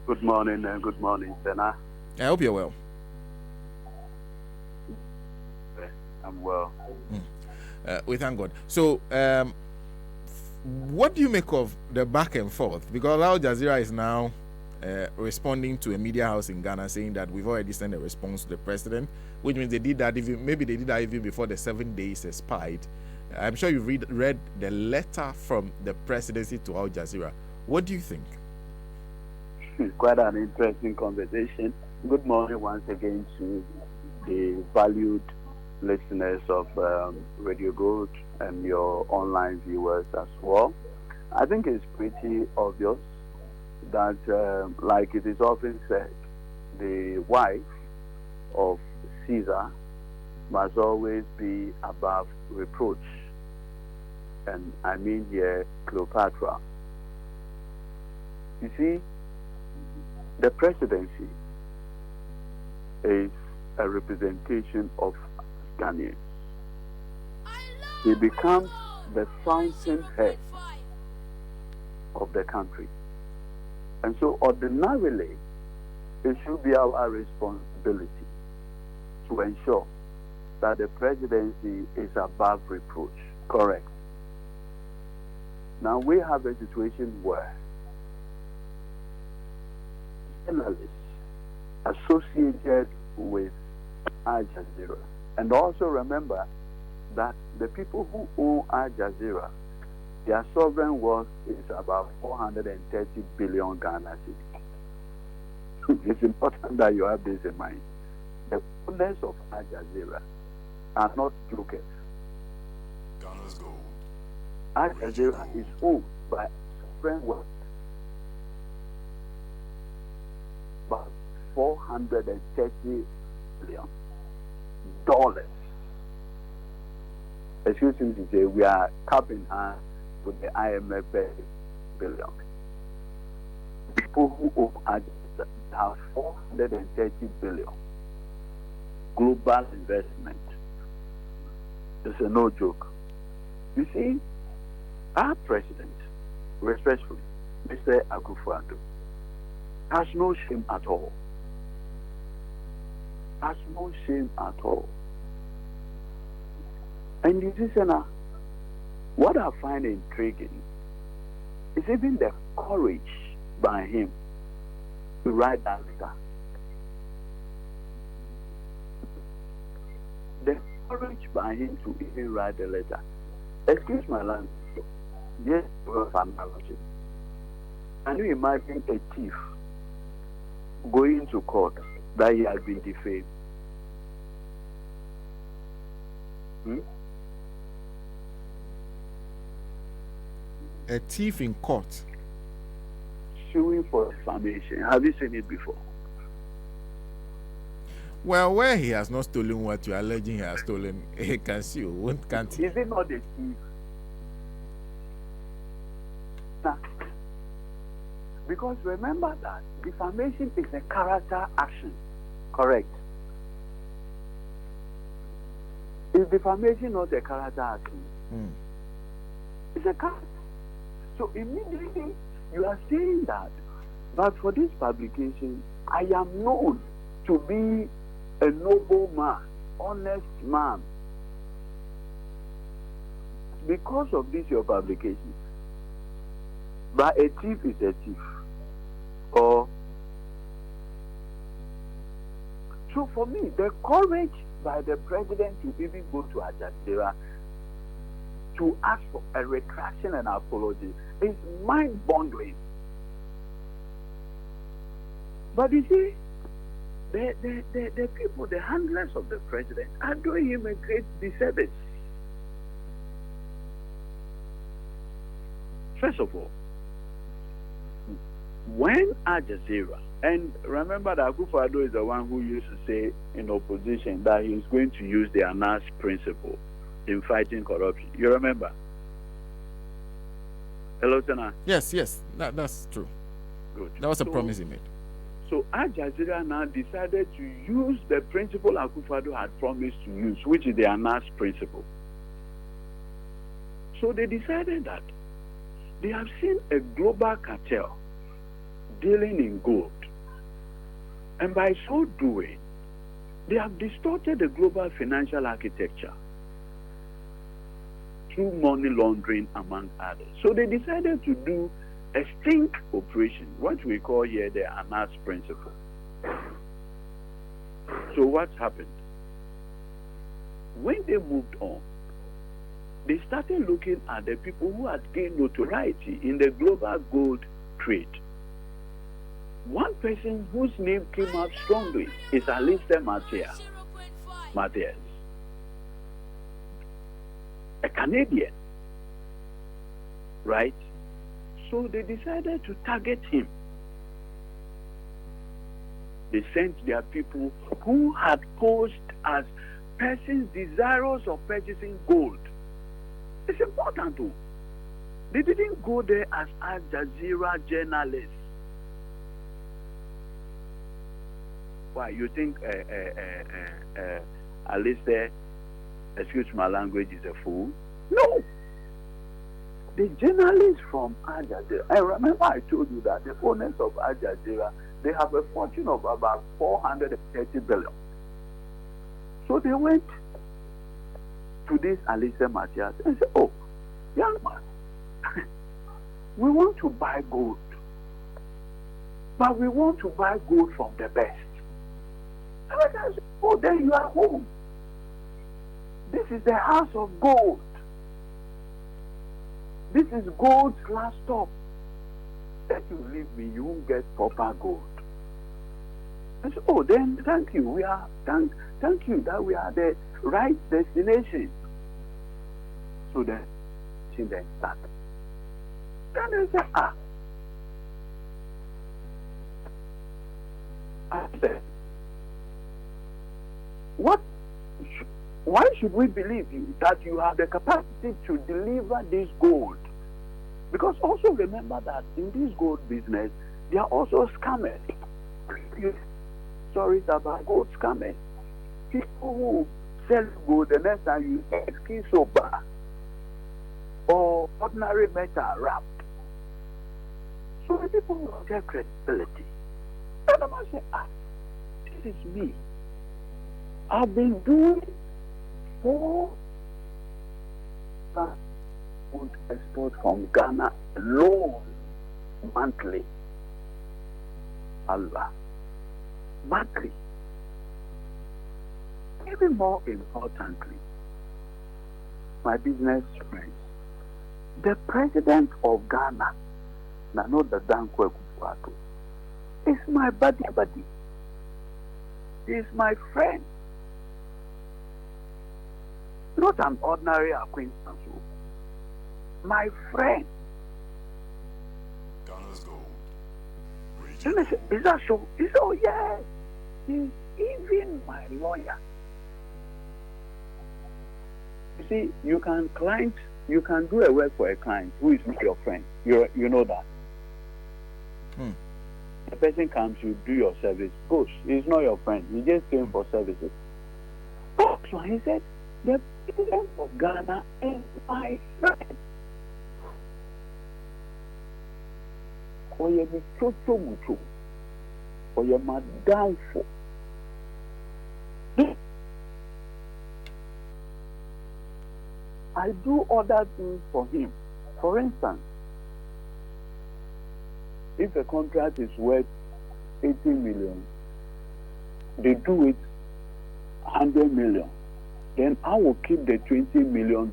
Good morning and good morning, Senna. I hope you're well. I'm well. We thank God. So, what do you make of the back and forth? Because Al Jazeera is now responding to a media house in Ghana saying that we've already sent a response to the president, which means they did that even before the 7 days expired. I'm sure you read the letter from the presidency to Al Jazeera. What do you think? Quite an interesting conversation. Good morning once again to the valued listeners of Radio Gold and your online viewers as well. I think it's pretty obvious that, like it is often said, the wife of Caesar must always be above reproach. And I mean here Cleopatra. You see, the presidency is a representation of Ghanaians. He becomes the fountainhead of the country. And so ordinarily, it should be our responsibility to ensure that the presidency is above reproach. Correct. Now we have a situation where journalists associated with Al Jazeera, and also remember that the people who own Al Jazeera, their sovereign wealth is about 430 billion Ghana cedis. It's important that you have this in mind. The owners of Al Jazeera are not jokers. Ghana's gold. Al Jazeera is owned by sovereign wealth, about $430 billion. Excuse me to say, we are cap in hand with the IMF billion. People who own Al Jazeera have 430 billion. Global investment. It's a no joke. You see, our president, respectfully, Mr. Akufo-Addo, has no shame at all. Has no shame at all. And you see, Senna, what I find intriguing is even the courage by him to write that letter. The courage by him to even write the letter. Excuse my language. Yes, rough analogy. Can you imagine a thief going to court that he has been defamed? A thief in court Suing for defamation. Have you seen it before? Well, where he has not stolen what you are alleging he has stolen, he can sue, can't he? Is it not a thief? Because remember that defamation is a character action, correct? Is defamation not a character action? It's a character. So immediately you are saying that, but for this publication, I am known to be a noble man, honest man. Because of this, your publication. But a thief is a thief. Or so for me, the courage by the president to even go to Al Jazeera to ask for a retraction and apology is mind-boggling. But you see, the people, the handlers of the president, are doing him a great disservice. First of all, when Al Jazeera, and remember that Akufo-Addo is the one who used to say in opposition that he is going to use the ANAS principle in fighting corruption. You remember? Hello, Senna? Yes, that's true. Good. That was a promise he made. So Al Jazeera now decided to use the principle Akufo-Addo had promised to use, which is the ANAS principle. So they decided that they have seen a global cartel dealing in gold And by so doing, they have distorted the global financial architecture through money laundering, among others. So they decided to do a stink operation, what we call here the Anas principle. So what happened? When they moved on, they started looking at the people who had gained notoriety in the global gold trade. One person whose name came out strongly is Alistair Matthias, a Canadian, right? So they decided to target him. They sent their people who had posed as persons desirous of purchasing gold. It's important too. They didn't go there as Al Jazeera journalists. Why? You think Alistair, excuse my language, is a fool? No. The journalists from Al Jazeera, I remember I told you that the owners of Al Jazeera, they have a fortune of about 430 billion. So they went to this Alistair Matthias and said, oh, young man, we want to buy gold, but we want to buy gold from the best. And I said, oh, then you are home. This is the house of gold. This is gold's last stop. If you leave me, you won't get proper gold. I said, oh, then thank you. Thank you that we are the right destination. So then started. Then they said, I said, why should we believe you that you have the capacity to deliver this gold? Because also remember that in this gold business, there are also scammers. Stories about gold scammers. People who sell gold the next time you get skin sober or ordinary metal wrapped. So the people will get credibility. And I must say, this is me. I've been doing 4 gold export from Ghana alone monthly. Allah. Monthly. Even more importantly, my business friends, the president of Ghana, Nanoda Dankwa Kufuato, is my buddy. He is my friend. Not an ordinary acquaintance. My friend. Ghana's gold. And I said, is that so? He said, oh, yes. He's even my lawyer. You see, you can do a work for a client who is not your friend. You know that. The person comes, you do your service, goes. He's not your friend. He just came for services. So he said, the president of Ghana is my friend. Oye mi chocho mucho. Oye ma downfall. I do other things for him. For instance, if a contract is worth 80 million, they do it 100 million, then I will keep the $20 million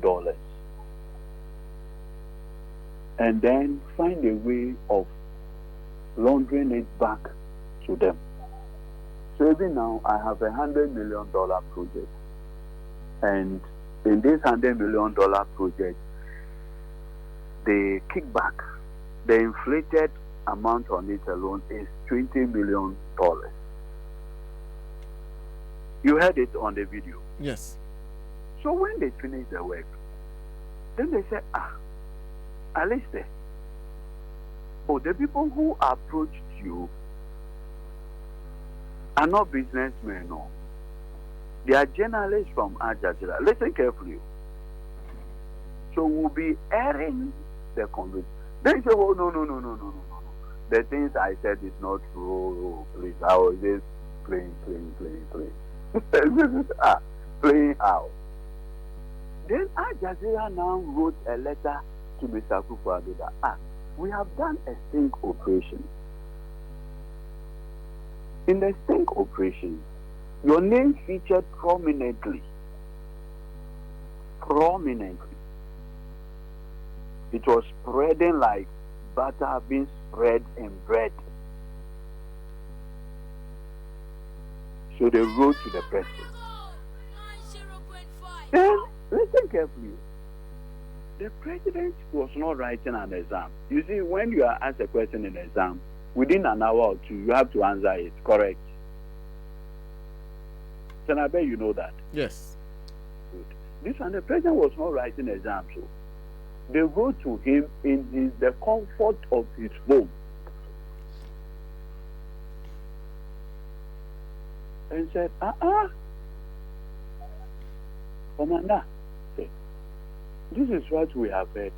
and then find a way of laundering it back to them. So even now, I have $100 million project, and in this $100 million project, the kickback, the inflated amount on it alone is $20 million. You heard it on the video. Yes. So when they finish the work, then they say, Alistair, the people who approached you are not businessmen, no. They are journalists from Al Jazeera. Listen carefully. So we'll be airing the conversation. They say, oh, no. The things I said is not true. Please, I was just playing. Playing how? Then Al Jazeera now wrote a letter to Mr. Akufo-Addo that we have done a sting operation. In the sting operation, your name featured prominently. It was spreading like butter being spread in bread. So they wrote to the president. Then, listen carefully. The president was not writing an exam. You see, when you are asked a question in an exam, within an hour or two, you have to answer it, correct? Then I bet you know that. Yes. Good. This one, the president was not writing exams. So they wrote to him in the comfort of his home. And said, Commander, this is what we have heard,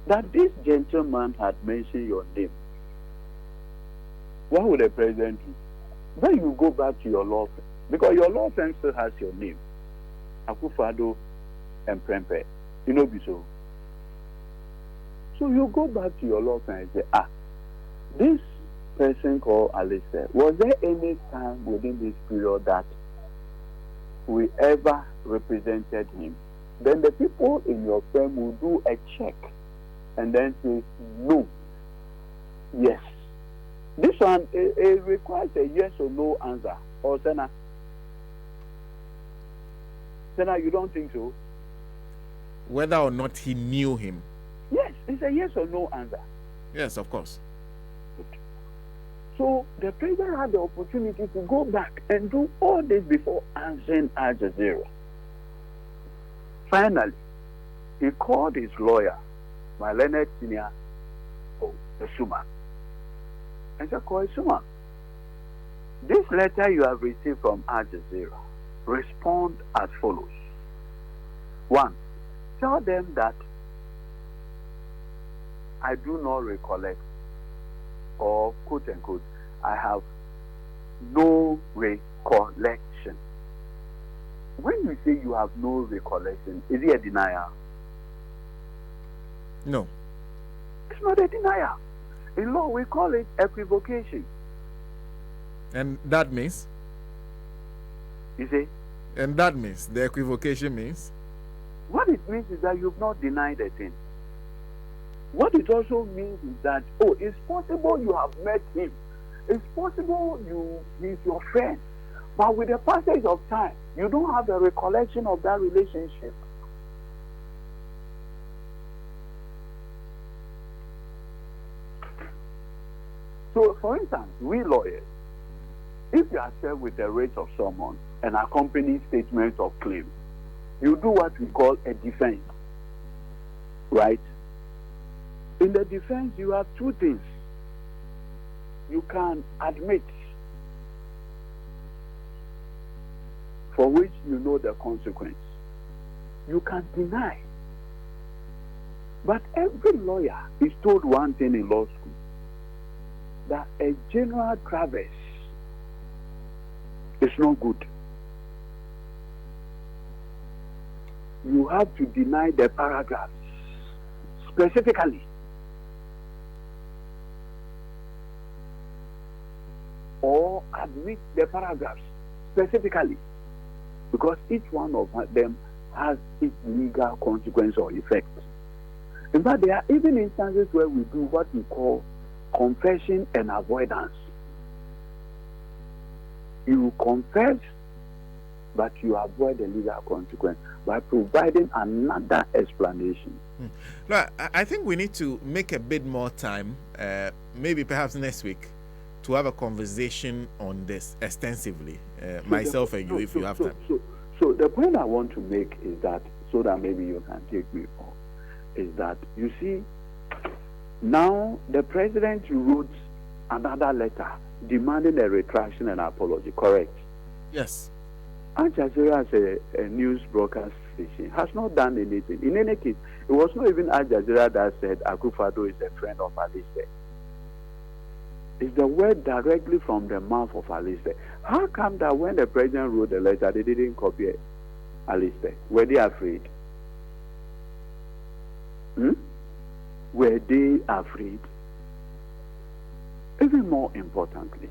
that this gentleman had mentioned your name. What would the president do? When you go back to your law firm, because your law firm still has your name, Akufo-Addo and Prempeh, you know, so. So you go back to your law firm and say, this person called Alistair, was there any time within this period that we ever represented him? Then the people in your firm will do a check and then say no, yes. This one it requires a yes or no answer. Or Senna, you don't think so? Whether or not he knew him. Yes, it's a yes or no answer. Yes, of course. So the president had the opportunity to go back and do all this before answering Al Jazeera. Finally, he called his lawyer, my learned senior, Esuma, and said, Esuma, this letter you have received from Al Jazeera, respond as follows. 1, tell them that I do not recollect, or quote unquote, I have no recollection. When you say you have no recollection, is it a denial? No. It's not a denial. In law, we call it equivocation. And that means? You see? And that means, the equivocation means? What it means is that you've not denied a thing. What it also means is that, it's possible you have met him. It's possible he's your friend. But with the passage of time, you don't have a recollection of that relationship. So, for instance, we lawyers, if you are served with the rate of someone and accompanying statement of claim, you do what we call a defense, right? In the defense, you have two things. You can admit, for which you know the consequence. You can deny. But every lawyer is told one thing in law school, that a general traverse is not good. You have to deny the paragraphs specifically. Or admit the paragraphs specifically, because each one of them has its legal consequence or effect. In fact, there are even instances where we do what we call confession and avoidance. You confess, but you avoid the legal consequence by providing another explanation. No, I think we need to make a bit more time, maybe perhaps next week, to have a conversation on this extensively, myself and you, if you have time. So the point I want to make is that, so that maybe you can take me on, is that, you see, now the president wrote another letter demanding a retraction and apology, correct? Yes. Al Jazeera, as a news broadcast station, has not done anything. In any case, it was not even Al Jazeera that said Akufo-Addo is a friend of Alistair. It's the word directly from the mouth of Alistair. How come that when the president wrote the letter, they didn't copy it? Alistair, were they afraid? Were they afraid? Even more importantly,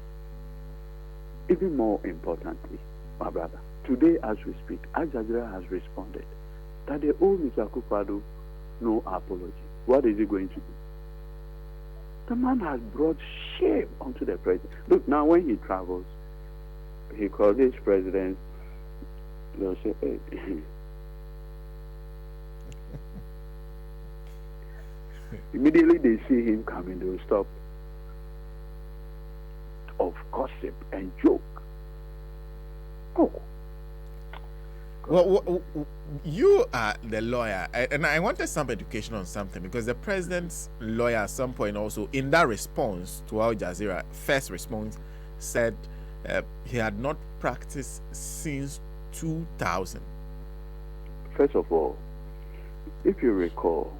my brother, today as we speak, Al Jazeera has responded that they owe Mr. Akufo-Addo no apology. What is he going to do? The man has brought shame onto the president. Look, now when he travels, he calls his president, they'll say, hey. Immediately they see him coming, they will stop of gossip and joke. Oh. Well, you are the lawyer, and I wanted some education on something, because the president's lawyer at some point also, in that response to Al Jazeera, first response, said he had not practiced since 2000. First of all, if you recall,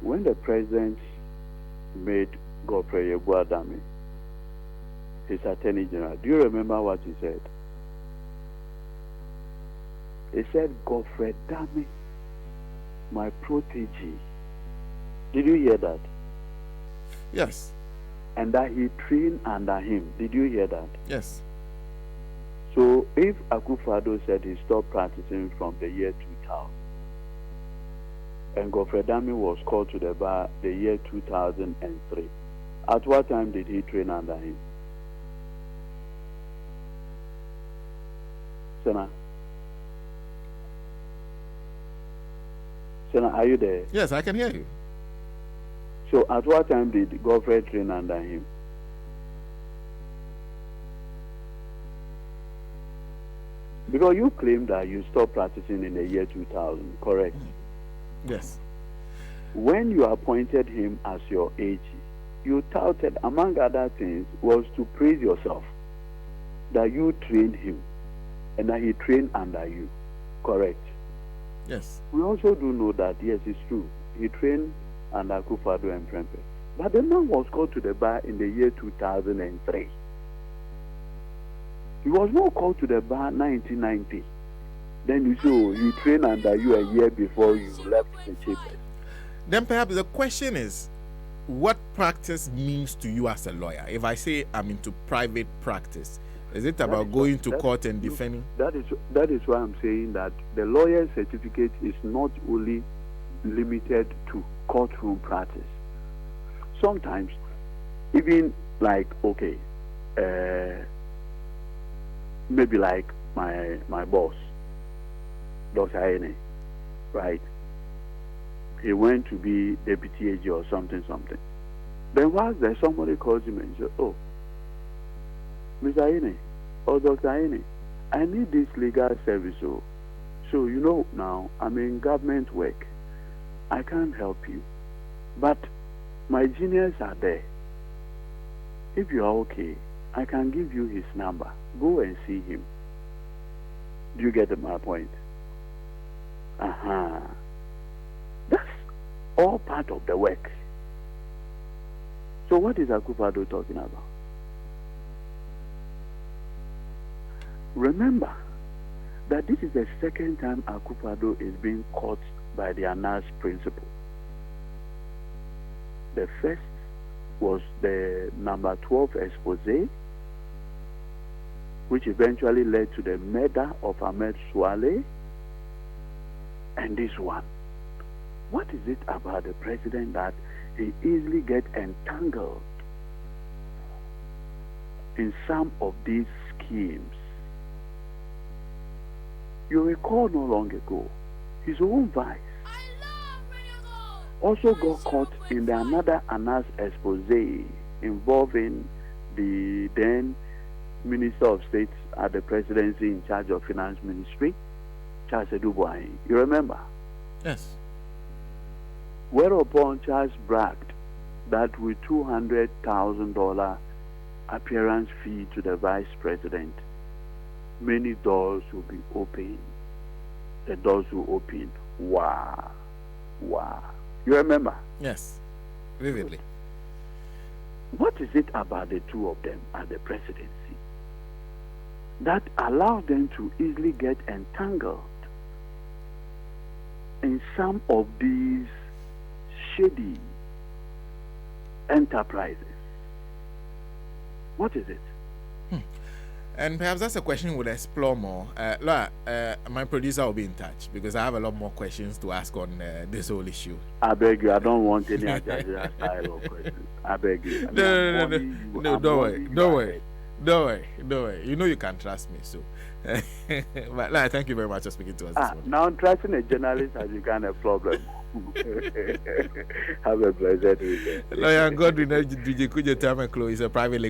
when the president made Godfrey Yeboah-Dame his attorney general, do you remember what he said? He said, Godfrey Dame, my protege. Did you hear that? Yes. And that he trained under him. Did you hear that? Yes. So if Akufo-Addo said he stopped practicing from the year 2000, and Godfrey Dame was called to the bar the year 2003, at what time did he train under him? Senna, are you there? Yes, I can hear you. So at what time did Godfrey train under him? Because you claim that you stopped practicing in the year 2000, correct? Yes. When you appointed him as your AG, you touted, among other things, was to praise yourself that you trained him and that he trained under you, correct? Yes. We also do know that, yes, it's true. He trained under Akufo-Addo and Prempeh. But the man was called to the bar in the year 2003. He was not called to the bar 1990. Then you say, oh, you trained under you a year before you left the chamber. Then perhaps the question is, what practice means to you as a lawyer? If I say I'm into private practice, is it about going to court and defending? That is why I'm saying that the lawyer's certificate is not only limited to courtroom practice. Sometimes, even like, okay, maybe like my boss, Dr. Aine, right? He went to be deputy AG or something. Then once there somebody calls him and says, oh, Mr. Aine or Dr. Aine, I need this legal service. So you know now I'm in government work. I can't help you. But my juniors are there. If you are okay, I can give you his number. Go and see him. Do you get my point? That's all part of the work. So what is Akufo-Addo talking about? Remember that this is the second time Akufo-Addo is being caught by the Anas principle. The first was the number 12 expose, which eventually led to the murder of Ahmed Suale, and this one. What is it about the president that he easily gets entangled in some of these schemes? You recall not long ago, his own vice also got caught in another Anas expose involving the then Minister of State at the presidency in charge of Finance Ministry, Charles Edudzi. You remember? Yes. Whereupon Charles bragged that with $200,000 appearance fee to the vice president, many doors will be opened. The doors will open. Wow. You remember? Yes. Vividly. What is it about the two of them at the presidency that allows them to easily get entangled in some of these shady enterprises? What is it? And perhaps that's a question we'll explore more. Laura, my producer will be in touch because I have a lot more questions to ask on this whole issue. I beg you, I don't want any Jazeera style of questions. I beg you. No, don't worry. You know you can trust me, so. But Laura, thank you very much for speaking to us this morning. Now, trusting a journalist has become a problem. Have a pleasant weekend. Lawyer Edudzi Tamakloe is a private